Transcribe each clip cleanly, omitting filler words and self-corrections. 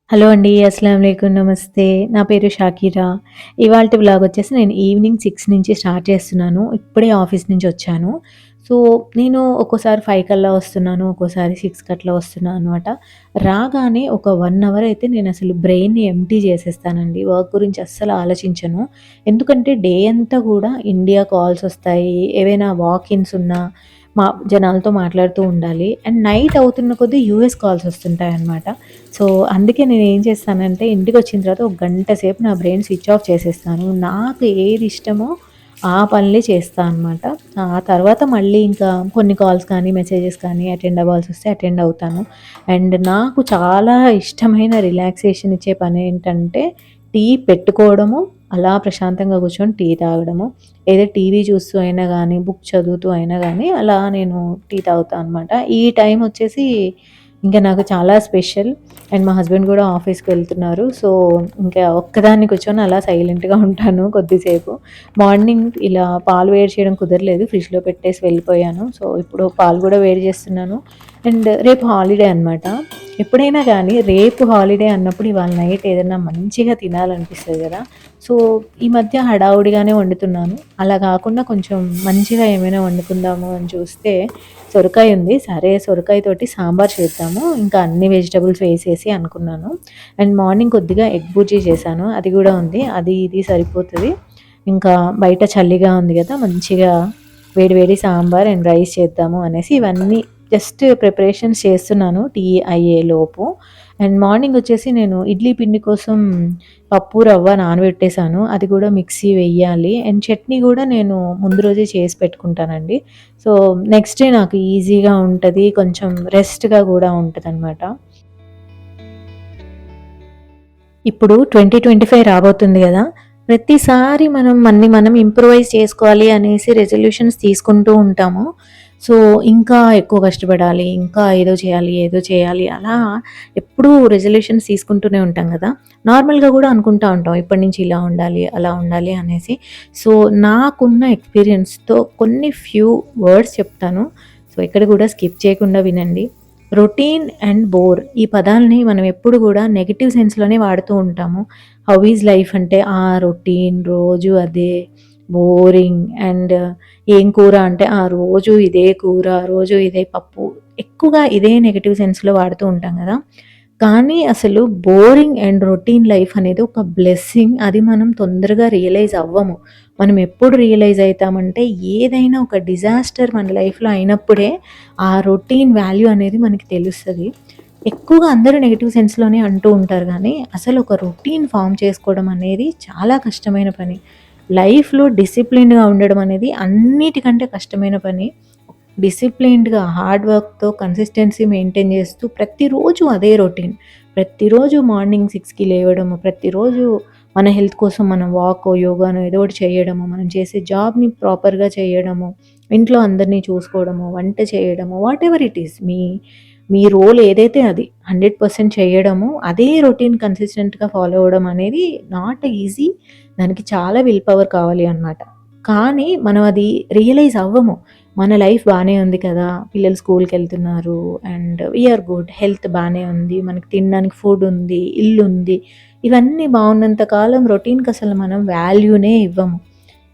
Hello అండి. అస్సలాముఅలైకుం. నమస్తే. నా పేరు షాకిరా. ఇవాల్టి వ్లాగ్ వచ్చేసి నేను ఈవినింగ్ 6 నుంచి స్టార్ట్ చేస్తున్నాను. ఇప్పుడే ఆఫీస్ నుంచి వచ్చాను. సో, నేను ఒక్కోసారి 5 కల్లా వస్తున్నాను. ఒక్కోసారి 6కి అట్లా వస్తున్నాను అనమాట. రాగానే ఒక 1 అవర్ అయితే నేనసలు బ్రెయిన్‌ని ఎంప్టీ చేసేస్తానండి. వర్క్ గురించి అస్సలు ఆలోచించను. ఎందుకంటే డే అంతా గూడా ఇండియా కాల్స్ వస్తాయి. ఏవైనా వాక్ ఇన్స్ ఉన్నా జనాలతో మాట్లాడుతూ ఉండాలి. అండ్ నైట్ అవుతున్న కొద్దీ యూఎస్ కాల్స్ వస్తుంటాయన్నమాట. సో, అందుకే నేనేం చేస్తానంటే ఇంటికొచ్చిన తర్వాత ఒక గంట సేపు నా బ్రెయిన్ స్విచ్ ఆఫ్ చేసేస్తాను. నాకు ఏది ఇష్టమో ఆ పనులే చేస్తా అనమాట. ఆ తర్వాత మళ్ళీ ఇంకా కొన్ని కాల్స్ కానీ, మెసేజెస్ కానీ అటెండ్ అవ్వాల్సొస్తే అటెండ్ అవుతాను. అండ్ నాకు చాలా ఇష్టమైన రిలాక్సేషన్ ఇచ్చే పనేంటంటే టీ పెట్టుకోవడము, అలా ప్రశాంతంగా కూర్చొని టీ తాగడము. ఏదో టీవీ చూస్తూ అయినా గానీ, బుక్ చదువుతూ అయినా గానీ అలా నేను టీ తాగుతా అనమాట. ఈ టైం వచ్చేసి ఇంకా నాకు చాలా స్పెషల్. అండ్ మా హస్బెండ్ గూడా ఆఫీస్‌కి వెళ్తున్నారు. సో, ఇంకా ఒక్కదాన్ని కూర్చొని అలా సైలెంట్‌గా ఉంటాను కొద్దిసేపు. మార్నింగ్ ఇలా పాలు వేడి చేయడం కుదరలేదు. ఫ్రిడ్జ్‌లో పెట్టేసి వెళ్ళిపోయాను. సో, ఇప్పుడు పాలు గూడా వేడి చేస్తున్నాను. అండ్ రేపు హాలిడే అనమాట. ఎప్పుడైనా గానీ రేపు హాలిడే అన్నప్పుడు ఇవాళ నైట్ ఏదన్నా మంచిగా తినాలనిపిస్తది గదా! సో, ఈ మధ్య హడావుడిగానే వండుతున్నాను. అలా గాకుండా కొంచెం మంచిగా ఏమైనా వండుకుందాము అని చూస్తే సొరకాయ ఉంది. సరే సొరకాయతోటి సాంబార్ చేద్దాము. ఇంకా అన్ని వెజిటబుల్స్ వేసేసి అనుకున్నాను. అండ్ మార్నింగ్ కొద్దిగా ఎగ్ బుర్జీ చేశాను. అది గూడా ఉంది. అది ఇది సరిపోతది. ఇంకా బయట చలిగా ఉంది గదా! మంచిగా వేడి వేడి సాంబార్ అండ్ రైస్ చేద్దాము అనేసి ఇవన్నీ జస్ట్ ప్రిపరేషన్స్ చేస్తున్నాను టీ అయ్యేలోపు. అండ్ మార్నింగ్ వచ్చేసి నేను ఇడ్లీ పిండి కోసం పప్పు, రవ్వ నానబెట్టేసాను. అది కూడా మిక్సీ వెయ్యాలి. అండ్ చట్నీ గూడా నేను ముందు రోజే చేసి పెట్టుకుంటానండి. సో, నెక్స్ట్ డే నాకు ఈజీగా ఉంటది. కొంచెం రెస్ట్‌గా గూడా ఉంటదనమాట. ఇప్పుడు 2025 రాబోతుంది గదా! ప్రతిసారి మనం ఇంప్రూవైజ్ చేసుకోవాలి అనేసి రెజల్యూషన్స్ తీసుకుంటూ ఉంటాము. సో, ఇంకా ఎక్కువ కష్టపడాలి, ఇంకా ఏదో చేయాలి, ఏదో చేయాలి అలా ఎప్పుడూ రెజల్యూషన్స్ తీసుకుంటూనే ఉంటాం గదా! నార్మల్‌గా గూడా అనుకుంటా ఉంటాం. ఇప్పటి నుంచి ఇలా ఉండాలి, అలా ఉండాలి అనేసి. సో, నాకున్న ఎక్స్‌పీరియన్స్‌తో కొన్ని ఫ్యూ వర్డ్స్ చెప్తాను. సో, ఎక్కడ గూడా స్కిప్ చేయకుండా వినండి. రొటీన్ అండ్ బోర్ ఈ పదాలని మనం ఎప్పుడు గూడా నెగెటివ్ సెన్స్‌లోనే వాడుతూ ఉంటాము. హౌ ఈజ్ లైఫ్ అంటే రొటీన్ రోజు అదే, బోరింగ్ అండ్ ఏం కూర అంటే రోజు ఇదే కూర, రోజు ఇదే పప్పు. ఎక్కువగా ఇదే నెగెటివ్ సెన్స్‌లో వాడుతూ ఉంటాం గదా! కానీ అసలు బోరింగ్ అండ్ రొటీన్ లైఫ్ అనేది ఒక బ్లెస్సింగ్. అది మనం తొందరగా రియలైజ్ అవ్వము. మనం ఎప్పుడు రియలైజ్ అయితామంటే ఏదైనా ఒక డిజాస్టర్ మన లైఫ్‌లో అయినప్పుడే ఆ రొటీన్ వాల్యూ అనేది మనకి తెలుస్తది. ఎక్కువగా అందరూ నెగెటివ్ సెన్స్‌లోనే అంటూ ఉంటారు గానీ, అసలు ఒక రొటీన్ ఫార్మ్ చేసుకోవడం అనేది చాలా కష్టమైన పని. లైఫ్‌లో డిసిప్లిన్డ్‌గా ఉండడం అనేది అన్నిటికంటే కష్టమైన పని. డిసిప్లిన్డ్‌గా హార్డ్ వర్క్‌తో కన్సిస్టెన్సీ మెయింటైన్ చేస్తూ ప్రతిరోజు అదే రొటీన్. ప్రతిరోజు మార్నింగ్ 6కి లేవడము, ప్రతిరోజు మన హెల్త్ కోసం మనం వాకో, యోగానో ఏదో ఒకటి చేయడము, మనం చేసే జాబ్‌ని ప్రాపర్‌గా చేయడము, ఇంట్లో అందరిని చూసుకోవడము, వంట చేయడము, వాటెవర్ ఇట్ ఈస్ మీ రోల్ ఏదైతే అది 100% చేయడము, అదే రొటీన్ కన్సిస్టెంట్‌గా ఫాలో అవ్వడం అనేది నాట్ ఈజీ. దానికి చాలా విల్ పవర్ కావాలి అన్నమాట. కానీ మనం అది రియలైజ్ అవ్వము. మన లైఫ్ బానే ఉంది కదా! పిల్లలు స్కూల్‌కెళ్తున్నారు and we are good. Health బానే ఉంది. మనకి తినడానికి ఫుడ్ ఉంది, ఇల్లుంది. ఇవన్నీ బావున్నంత కాలం రొటీన్‌కసలు మనం వాల్యూనే ఇవ్వము.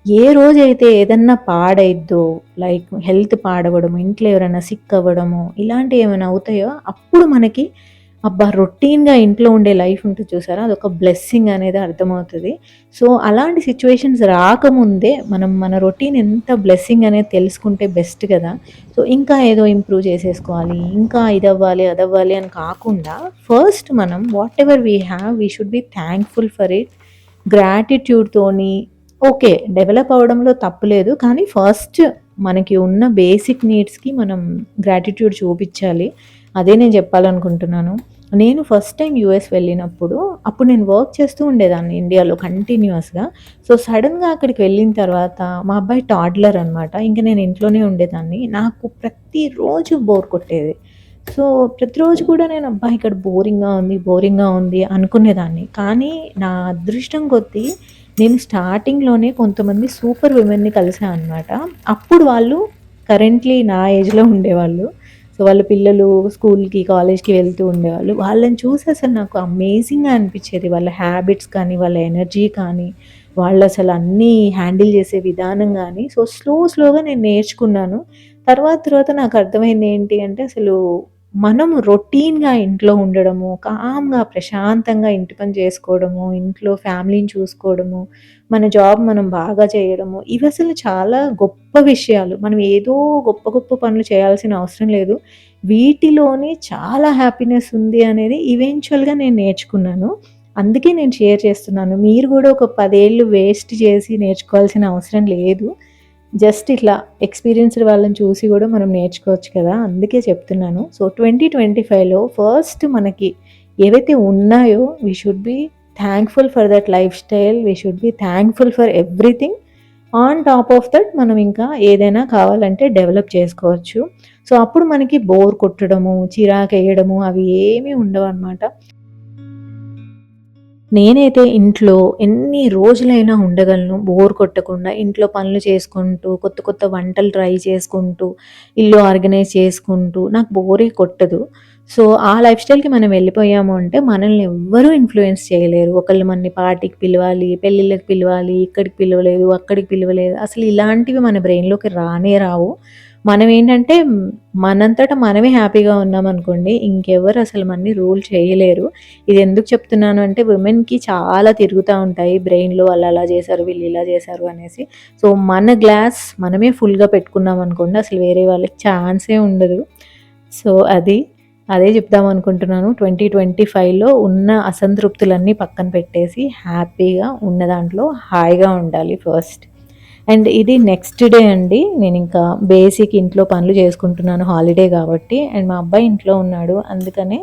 ఏ రోజైతే ఏదన్నా పాడైద్దో, లైక్ హెల్త్ పాడవ్వడము, ఇంట్లో ఎవరైనా సిక్ అవ్వడము, ఇలాంటియేమైనా అవుతాయో అప్పుడు మనకి అబ్బా! రొటీన్‌గా ఇంట్లో ఉండే లైఫ్ ఉంటది చూసారా? అదొక బ్లెస్సింగ్ అనేది అర్థమవుతది. సో, అలాంటి సిట్యుయేషన్స్ రాకముందే మనం మన రొటీన్ ఎంత బ్లెస్సింగ్ అనేది తెలుసుకుంటే బెస్ట్ గదా! సో, ఇంకా ఏదో ఇంప్రూవ్ చేసేసుకోవాలి, ఇంకా ఇదవ్వాలి, అదవ్వాలి అని కాకుండా ఫస్ట్ మనం whatever we have we should be thankful for it. గ్రాటిట్యూడ్‌తోని ఓకే. డెవలప్ అవ్వడంలో తప్పు లేదు. కానీ ఫస్ట్ మనకి ఉన్న బేసిక్ నీడ్స్‌కి మనం గ్రాటిట్యూడ్ చూపిచ్చాలి. అదే నేను జెప్పాలనుకుంటున్నాను. నేను ఫస్ట్ టైమ్ యూఎస్ వెళ్ళినప్పుడు, అప్పుడు నేను వర్క్ చేస్తూ ఉండేదాన్ని ఇండియాలో కంటిన్యూయస్‌గా. సో, సడెన్‌గా అక్కడికి వెళ్ళిన తర్వాత మా అబ్బాయి టాడ్లర్ అనమాట. ఇంక నేను ఇంట్లోనే ఉండేదాన్ని. నాకు ప్రతిరోజు బోర్ కొట్టేది. సో, ప్రతిరోజు కూడా నేను అబ్బా! ఇక్కడ బోరింగ్‌గా ఉంది, బోరింగ్‌గా ఉంది అనుకునేదాన్ని. కానీ నా అదృష్టం కొద్దీ నేను స్టార్టింగ్‌లోనే కొంతమంది సూపర్ విమెన్‌ని కలిసా అనమాట. అప్పుడు వాళ్ళు కరెంట్‌లీ నా ఏజ్‌లో ఉండేవాళ్ళు. సో వాళ్ళ పిల్లలు స్కూల్‌కి, కాలేజ్‌కి వెళ్తూ ఉండేవాళ్ళు. వాళ్ళని చూసి అసలు నాకు అమేజింగ్‌గా అనిపిచ్చేది. వాళ్ళ హ్యాబిట్స్ కానీ, వాళ్ళ ఎనర్జీ కానీ, వాళ్ళసలు అన్నీ హ్యాండిల్ చేసే విధానం గానీ, సో స్లోగా నేను నేర్చుకున్నాను. తర్వాత నాకర్థమైంది ఏంటి అంటే అసలు మనం రొటీన్‌గా ఇంట్లో ఉండడము, కామ్‌గా ప్రశాంతంగా ఇంటి పని చేసుకోవడము, ఇంట్లో ఫ్యామిలీని చూసుకోవడము, మన జాబ్ మనం బాగా చేయడము, ఇవసలు చాలా గొప్ప విషయాలు. మనం ఏదో గొప్ప పనులు చేయాల్సిన అవసరం లేదు. వీటిలోనే చాలా హ్యాపీనెస్ ఉంది అనేది ఈవెంచువల్‌గా నేను నేర్చుకున్నాను. అందుకే నేను షేర్ చేస్తున్నాను. మీరు గూడా ఒక 10 ఏళ్ళు వేస్ట్ చేసి నేర్చుకోవాల్సిన అవసరం లేదు. జస్ట్ ఇట్లా ఎక్స్‌పీరియన్స్‌డ్ వాళ్ళని చూసి గూడా మనం నేర్చుకోవచ్చు కదా! అందుకే చెప్తున్నాను. సో, 2025లో ఫస్ట్ మనకి ఏవైతే ఉన్నాయో we should be thankful for that life style. We should be thankful for everything. On top of that మనం ఇంకా ఏదైనా కావాలంటే డెవలప్ చేసుకోవచ్చు. సో, అప్పుడు మనకి బోర్ కొట్టడము, చిరాకెయడము అవి ఏమీ ఉండవనమాట. నేనైతే ఇంట్లో ఎన్ని రోజులైనా ఉండగలను బోర్ కొట్టకుండా. ఇంట్లో పనులు చేసుకుంటూ, కొత్త వంటలు ట్రై చేసుకుంటూ, ఇల్లు ఆర్గనైజ్ చేసుకుంటూ నాకు బోరే కొట్టదు. సో, ఆ లైఫ్ స్టైల్‌కి మనం వెళ్ళిపోయాము అంటే మనల్ని ఎవ్వరూ ఇన్‌ఫ్లూయెన్స్ చేయలేరు. ఒకళ్ళు మనని పార్టీకి పిలవాలి, పెళ్ళిళ్ళకి పిలవాలి, ఇక్కడికి పిలవలేదు, అక్కడికి పిలవలేదు. అసలు ఇలాంటివి మన బ్రెయిన్‌లోకి రానే రావు. మనమేంటంటే మనంతట మనమే హ్యాపీగా ఉన్నామనుకోండి, ఇంకెవ్వరు అసలు మనని రూల్ చేయలేరు. ఇది ఎందుకు చెప్తున్నాను అంటే విమెన్‌కి చాలా తిరుగుతా ఉంటాయి బ్రెయిన్‌లో వాళ్ళు అలా చేశారు, వీళ్ళు ఇలా చేశారు అనేసి. సో, మన గ్లాస్ మనమే ఫుల్‌గా పెట్టుకున్నామనుకోండి అసలు వేరే వాళ్ళకి ఛాన్సే ఉండదు. సో, అదే చెప్దామనుకుంటున్నాను. 2025లో ఉన్న అసంతృప్తులన్నీ పక్కన పెట్టేసి హ్యాపీగా ఉన్న దాంట్లో హాయిగా ఉండాలి ఫస్ట్. అండ్ ఇది నెక్స్ట్ డే అండి. నేనింకా బేసిక్ ఇంట్లో పనులు చేసుకుంటున్నాను హాలిడే కాబట్టి. అండ్ మా అబ్బాయి ఇంట్లో ఉన్నాడు. అందుకనే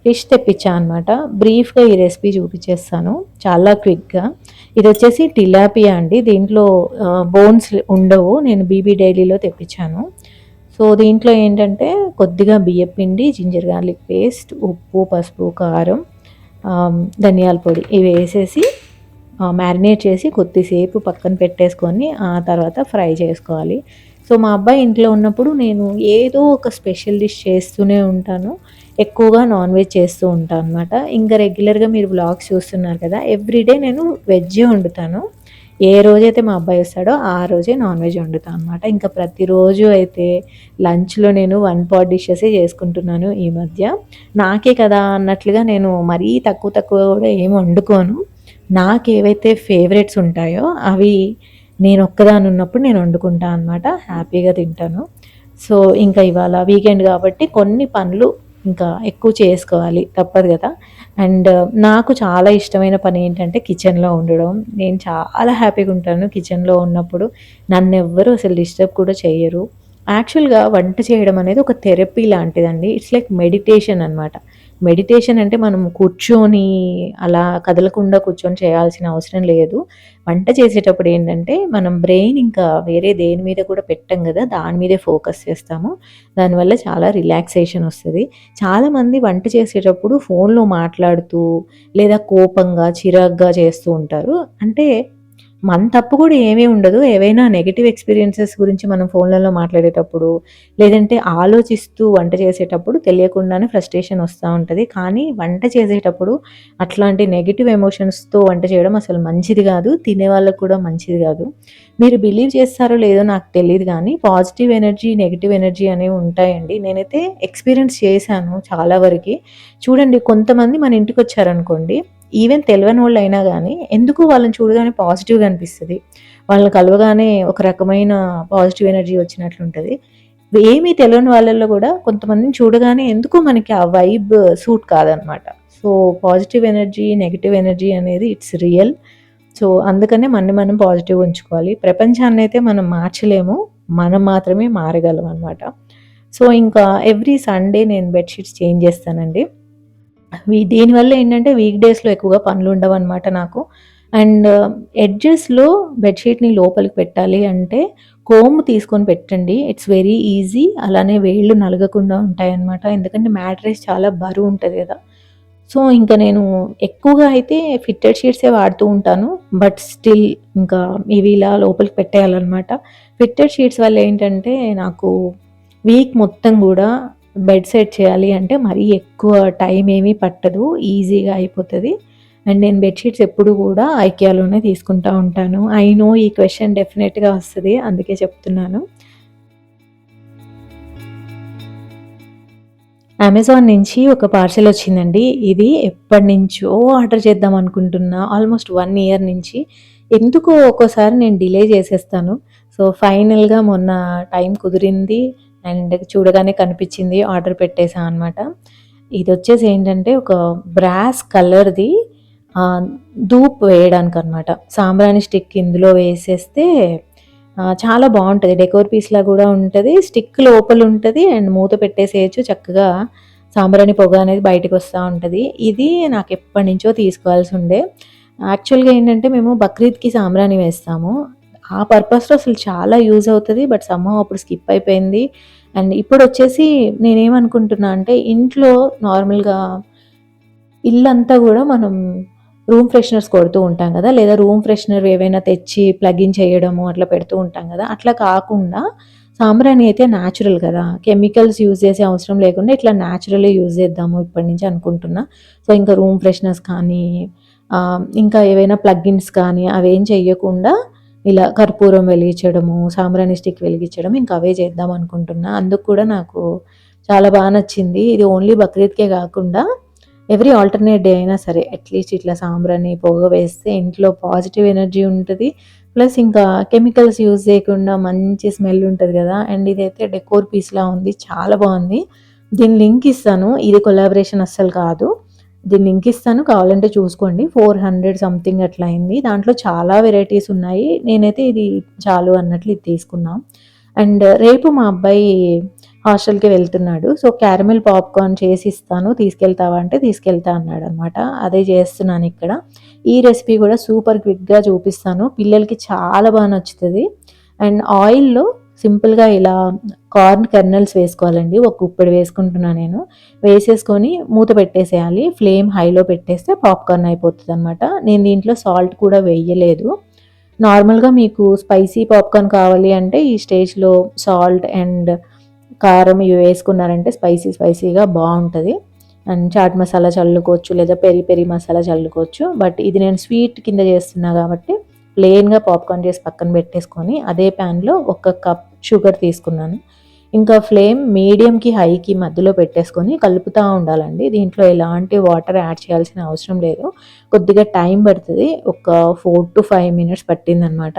ఫిష్ తెప్పించా అనమాట. బ్రీఫ్‌గా ఈ రెసిపీ చూపించేస్తాను. చాలా క్విక్‌గా. ఇదొచ్చేసి టిలాపియా అండి. దీంట్లో బోన్స్ ఉండవు. నేను బీబీ డైలీలో తెప్పించాను. సో, దీంట్లో ఏంటంటే కొద్దిగా బియ్యపిండి, జింజర్ గార్లిక్ పేస్ట్, ఉప్పు, పసుపు, కారం, ధనియాల పొడి ఇవేసేసి మ్యారినేట్ చేసి కొద్దిసేపు పక్కన పెట్టేసుకొని ఆ తర్వాత ఫ్రై చేసుకోవాలి. సో, మా అబ్బాయి ఇంట్లో ఉన్నప్పుడు నేను ఏదో ఒక స్పెషల్ డిష్ చేస్తూనే ఉంటాను. ఎక్కువగా నాన్ వెజ్ చేస్తూ ఉంటాను అనమాట. ఇంకా రెగ్యులర్‌గా మీరు వ్లాగ్స్ చూస్తున్నారు కదా! ఎవ్రీడే నేను వెజ్జే వండుతాను. ఏ రోజైతే మా అబ్బాయి వస్తాడో ఆ రోజే నాన్ వెజ్ వండుతా అనమాట. ఇంకా ప్రతిరోజు అయితే లంచ్‌లో నేను వన్ పాట్ డిషెసే చేసుకుంటున్నాను ఈ మధ్య. నాకే కదా అన్నట్లుగా నేను మరీ తక్కువ కూడా ఏమి వండుకోను. నాకేవైతే ఫేవరెట్స్ ఉంటాయో అవి నేనొక్కదాన్ని ఉన్నప్పుడు నేను వండుకుంటా అనమాట. హ్యాపీగా తింటాను. సో, ఇంకా ఇవాళ వీకెండ్ కాబట్టి కొన్ని పనులు ఇంకా ఎక్కువ చేసుకోవాలి తప్పదు గదా! అండ్ నాకు చాలా ఇష్టమైన పని ఏంటంటే కిచెన్‌లో ఉండడం. నేను చాలా హ్యాపీగా ఉంటాను కిచెన్‌లో ఉన్నప్పుడు. నన్నెవ్వరు అసలు డిస్టర్బ్ కూడా చెయ్యరు. యాక్చువల్‌గా వంట చేయడం అనేది ఒక థెరపీ లాంటిదండి. ఇట్స్ లైక్ మెడిటేషన్ అనమాట. మెడిటేషన్ అంటే మనం కూర్చొని అలా కదలకుండా కూర్చొని చేయాల్సిన అవసరం లేదు. వంట చేసేటప్పుడు ఏంటంటే మనం బ్రెయిన్ ఇంకా వేరే దేని మీద కూడా పెట్టం గదా! దాని మీదే ఫోకస్ చేస్తాము. దానివల్ల చాలా రిలాక్సేషన్ వస్తది. చాలామంది వంట చేసేటప్పుడు ఫోన్‌లో మాట్లాడుతూ లేదా కోపంగా, చిరాగ్గా చేస్తూ ఉంటారు. అంటే మన తప్పు కూడా ఏమీ ఉండదు. ఏవైనా నెగెటివ్ ఎక్స్‌పీరియన్సెస్ గురించి మనం ఫోన్‌లలో మాట్లాడేటప్పుడు, లేదంటే ఆలోచిస్తూ వంట చేసేటప్పుడు తెలియకుండానే ఫ్రస్ట్రేషన్ వస్తా ఉంటది. కానీ వంట చేసేటప్పుడు అట్లాంటి నెగెటివ్ ఎమోషన్స్‌తో వంట చేయడం అసలు మంచిది గాదు. తినేవాళ్ళకి కూడా మంచిది గాదు. మీరు బిలీవ్ చేస్తారో లేదో నాకు తెలీదు గానీ, పాజిటివ్ ఎనర్జీ, నెగెటివ్ ఎనర్జీ అనేవి ఉంటాయండి. నేనైతే ఎక్స్‌పీరియన్స్ చేశాను చాలా వరకి. చూడండి కొంతమంది మన ఇంటికొచ్చారనుకోండి ఈవెన్ తెలవనోళ్ళైనా గానీ, ఎందుకో వాళ్ళని చూడగానే పాజిటివ్‌గా అనిపిస్తది. వాళ్ళని కలవగానే ఒక రకమైన పాజిటివ్ ఎనర్జీ వచ్చినట్లుంటది. ఏమీ తెలవని వాళ్ళలో గూడా కొంతమందిని చూడగానే ఎందుకో మనకి ఆ వైబ్ సూట్ కాదనమాట. So, positive energy, negative energy అనేది ఇట్స్ రియల్. సో, అందుకనే మనని మనం పాజిటివ్‌గా ఉంచుకోవాలి. ప్రపంచాన్నయితే మనం మార్చలేము. మనం మాత్రమే మారగలమనమాట. సో, ఇంకా ఎవ్రీ సండే నేను బెడ్ షీట్స్ చేంజ్ చేస్తానండి. దీనివల్ల ఏంటంటే వీక్ డేస్‌లో ఎక్కువగా పనులుండవనమాట నాకు. అండ్ ఎడ్జెస్‌లో బెడ్‌షీట్‌ని లోపలికి పెట్టాలి అంటే కోంబ్ తీసుకొని పెట్టండి. It's very easy. అలానే వేళ్ళు నలగకుండా ఉంటాయన్నమాట. ఎందుకంటే మ్యాట్రెస్ చాలా బరువుంటది గదా! సో, ఇంక నేను ఎక్కువగా అయితే ఫిట్టెడ్ షీట్సే వాడుతూ ఉంటాను. బట్ స్టిల్ ఇంకా ఇవి ఇలా లోపలికి పెట్టేయాలనమాట. ఫిట్టెడ్ షీట్స్ వల్ల ఏంటంటే నాకు వీక్ మొత్తం గూడా బెడ్ సెట్ చేయాలి అంటే మరీ ఎక్కువ టైం ఏమీ పట్టదు, ఈజీగా అయిపోతుంది. అండ్ నేను బెడ్‌షీట్స్ ఎప్పుడు కూడా ఐకియాలోనే తీసుకుంటా ఉంటాను. ఐ నో ఈ క్వెషన్ డెఫినెట్‌గా వస్తది, అందుకే చెప్తున్నాను. అమెజాన్ నుంచి ఒక పార్సెల్ వచ్చిందండి. ఇది ఎప్పటినుంచో ఆర్డర్ చేద్దాం అనుకుంటున్నా. ఆల్మోస్ట్ 1 ఇయర్ నుంచి. ఎందుకో ఒక్కోసారి నేను డిలే చేసేస్తాను. సో, ఫైనల్‌గా మొన్న టైం కుదిరింది అండ్ చూడగానే కనిపించింది. ఆర్డర్ పెట్టేసా అనమాట. ఇదొచ్చేసి ఏంటంటే ఒక బ్రాస్ కలర్‌ది ఆహ్, ధూప్ వేయడానికనమాట. సాంబ్రాణి స్టిక్ ఇందులో వేసేస్తే చాలా బావుంటది. డెకోర్ పీస్‌లా గూడా ఉంటది. స్టిక్ లోపలుంటది అండ్ మూత పెట్టేసేయొచ్చు చక్కగా. సాంబ్రాణి పొగ అనేది బయటికొస్తా ఉంటది. ఇది నాకెప్పటినుంచో తీసుకోవాల్సుండే. యాక్చువల్‌గా ఏంటంటే మేము బక్రీద్‌కి సాంబ్రాణి వేస్తాము. ఆ పర్పస్‌లో అసలు చాలా యూజ్ అవుతది. బట్ సమ్‌హౌ అప్పుడు స్కిప్ అయిపోయింది. అండ్ ఇప్పుడొచ్చేసి నేనేమనుకుంటున్నా అంటే ఇంట్లో నార్మల్‌గా ఇల్లంతా గూడా మనం రూమ్ ఫ్రెషనర్స్ కొడుతూ ఉంటాం గదా! లేదా రూమ్ ఫ్రెషనర్ ఏవైనా తెచ్చి ప్లగ్ ఇన్ చేయడము అట్లా పెడుతూ ఉంటాం గదా! అట్లా కాకుండా సాంబ్రాణి అయితే న్యాచురల్ గదా! కెమికల్స్ యూజ్ చేసే అవసరం లేకుండా ఇట్లా న్యాచురలే యూజ్ చేద్దాము ఇప్పటి నుంచి అనుకుంటున్నా. సో, ఇంకా రూమ్ ఫ్రెషనర్స్ కానీ ఇంకా ఏవైనా ప్లగ్ ఇన్స్ కానీ అవేం చెయ్యకుండా ఇలా కర్పూరం వెలిగించడము, సాంబ్రాణి స్టిక్ వెలిగించడం ఇంకా అవే చేద్దాం అనుకుంటున్నా. అందుకు కూడా నాకు చాలా నచ్చింది. ఇది ఓన్లీ బక్రీద్‌కే గాకుండా ఎవ్రీ ఆల్టర్‌నేట్ డే అయినా సరే అట్‌లీస్ట్ ఇట్లా సాంబ్రాణి పొగ వేస్తే ఇంట్లో పాజిటివ్ ఎనర్జీ ఉంటది. ప్లస్ ఇంకా కెమికల్స్ యూజ్ చేయకుండా మంచి స్మెల్ ఉంటది గదా! అండ్ ఇదైతే డెకోర్ పీస్‌లా ఉంది. చాలా బావుంది. దీని లింక్ ఇస్తాను. ఇది కొలాబరేషన్ అస్సలు కాదు. దీని లింక్ ఇస్తాను. కావాలంటే చూసుకోండి. 400 సంథింగ్ అట్లా అయింది. దాంట్లో చాలా వెరైటీస్ ఉన్నాయి. నేనైతే ఇది చాలు అన్నట్లు ఇది తీసుకున్నా. అండ్ రేపు మా అబ్బాయి హాస్టల్‌కి వెళ్తున్నాడు. సో, క్యారమెల్ పాప్‌కార్న్ చేసిస్తాను. తీసుకెళ్తావా అంటే తీసుకెళ్తా అన్నాడనమాట. అదే చేస్తున్నానిక్కడ. ఈ రెసిపీ కూడా సూపర్ క్విక్‌గా చూపిస్తాను. పిల్లలకి చాలా నచ్చుతది. అండ్ ఆయిల్‌లో సింపుల్‌గా ఇలా కార్న్ కెర్నల్స్ వేసుకోవాలండి. ఒక గుప్పెడు వేసుకుంటున్నా నేను. వేసేసుకొని మూత పెట్టేసేయాలి. ఫ్లేమ్ హైలో పెట్టేస్తే పాప్‌కార్న్ అయిపోతదనమాట. నేను దీంట్లో సాల్ట్ కూడా వేయలేదు. నార్మల్‌గా మీకు స్పైసీ పాప్‌కార్న్ కావాలి అంటే ఈ స్టేజ్‌లో సాల్ట్ అండ్ కారం ఇవి వేసుకున్నారంటే స్పైసీగా బావుంటది. అండ్ చాట్ మసాలా చల్లుకోవచ్చు లేదా పెరి పెరి మసాలా చల్లుకోవచ్చు. బట్ ఇది నేను స్వీట్ కింద చేస్తున్నా కాబట్టి ప్లెయిన్‌గా పాప్‌కార్న్ చేసి పక్కన పెట్టేసుకొని అదే ప్యాన్‌లో ఒక కప్ షుగర్ తీసుకున్నాను. ఇంకా ఫ్లేమ్ మీడియంకి, హైకి మధ్యలో పెట్టేసుకొని కలుపుతా ఉండాలండి. దీంట్లో ఎలాంటి వాటర్ యాడ్ చేయాల్సిన అవసరం లేదు. కొద్దిగా టైం పడుతది. ఒక 4-5 మినిట్స్ పట్టిందనమాట.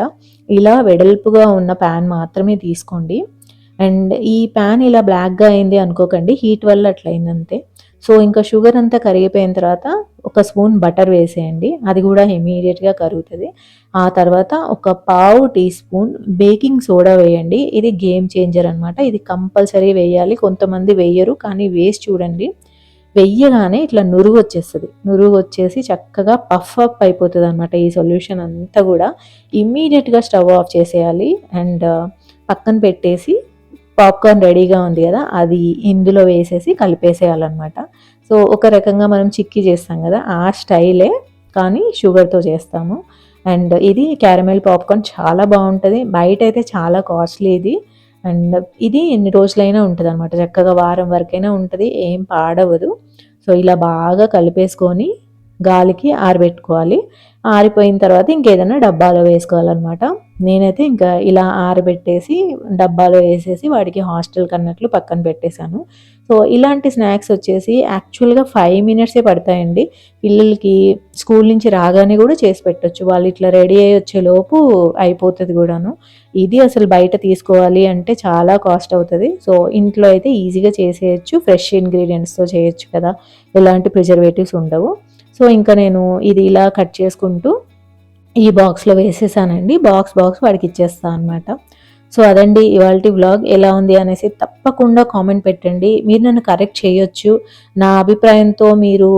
ఇలా వెడల్పుగా ఉన్న ప్యాన్ మాత్రమే తీసుకోండి. అండ్ ఈ ప్యాన్ ఇలా బ్లాక్‌గా అయింది అనుకోకండి. హీట్ వల్ల అట్లా అయిందంతే. సో, ఇంకా షుగర్ అంతా కరిగిపోయిన తర్వాత ఒక స్పూన్ బటర్ వేసేయండి. అది కూడా ఇమ్మీడియేట్‌గా కరుగుతది. ఆ తర్వాత ఒక పావు టీ స్పూన్ బేకింగ్ సోడా వేయండి. ఇది గేమ్ చేంజర్ అనమాట. ఇది కంపల్సరీ వేయాలి. కొంతమంది వెయ్యరు. కానీ వేసి చూడండి. వెయ్యగానే ఇట్లా నురుగొచ్చేస్తది. నురుగొచ్చేసి చక్కగా పఫ్ అప్ అయిపోతదనమాట ఈ సొల్యూషన్ అంతా గూడా. ఇమ్మీడియేట్‌గా స్టవ్ ఆఫ్ చేసేయాలి. అండ్ పక్కన పెట్టేసి పాప్‌కార్న్ రెడీగా ఉంది గదా! అది ఇందులో వేసేసి కలిపేసేయాలనమాట. సో, ఒక రకంగా మనం చిక్కీ చేస్తాం గదా! ఆ స్టైలే కానీ షుగర్‌తో చేస్తాము. అండ్ ఇది క్యారమెల్ పాప్‌కార్న్ చాలా బావుంటది. బయటైతే చాలా కాస్ట్‌లీ ఇది. అండ్ ఇది ఎన్ని రోజులైనా ఉంటదనమాట. చక్కగా వారం వరకైనా ఉంటది. ఏం పాడవదు. సో, ఇలా బాగా కలిపేసుకొని గాలికి ఆరబెట్టుకోవాలి. ఆరిపోయిన తర్వాత ఇంకేదైనా డబ్బాలో వేసుకోవాలనమాట. నేనైతే ఇంకా ఇలా ఆరబెట్టేసి డబ్బాలో వేసేసి వాడికి హాస్టల్‌కన్నట్లు పక్కన పెట్టేశాను. సో, ఇలాంటి స్నాక్స్ వచ్చేసి యాక్చువల్‌గా 5 మినిట్సే పడతాయండి. పిల్లలకి స్కూల్ నుంచి రాగానే గూడా చేసి పెట్టొచ్చు. వాళ్ళు ఇట్లా రెడీ అయ్యి వచ్చేలోపు అయిపోతది గూడాను. ఇది అసలు బయట తీసుకోవాలి అంటే చాలా కాస్ట్ అవుతది. సో, ఇంట్లో అయితే ఈజీగా చేసేయొచ్చు. ఫ్రెష్ ఇంగ్రీడియెంట్స్‌తో చేయొచ్చు కదా! ఎలాంటి ప్రిజర్వేటివ్స్ ఉండవు. సో, ఇంకా నేను ఇది ఇలా కట్ చేసుకుంటూ ఈ బాక్స్‌లో వేసేసానండి. బాక్స్ వాడికిచ్చేస్తా అనమాట. సో, అదండి ఇవాల్టి వ్లాగ్. ఎలా ఉంది అనేసి తప్పకుండా కామెంట్ పెట్టండి. మీరు నన్ను కరెక్ట్ చేయొచ్చు. నా అభిప్రాయంతో మీరు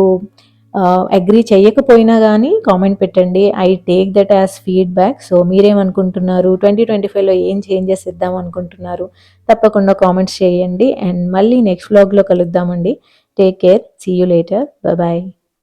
అగ్రీ చేయకపోయినా గానీ కామెంట్ పెట్టండి. I take that as feedback. So, మీరేమనుకుంటున్నారు? 2025లో ఏం చేంజెస్ ఇద్దాం అనుకుంటున్నారు? తప్పకుండా కామెంట్స్ చేయండి. అండ్ మళ్ళీ నెక్స్ట్ వ్లాగ్‌లో కలుద్దామండి. Take care. See you later. Bye.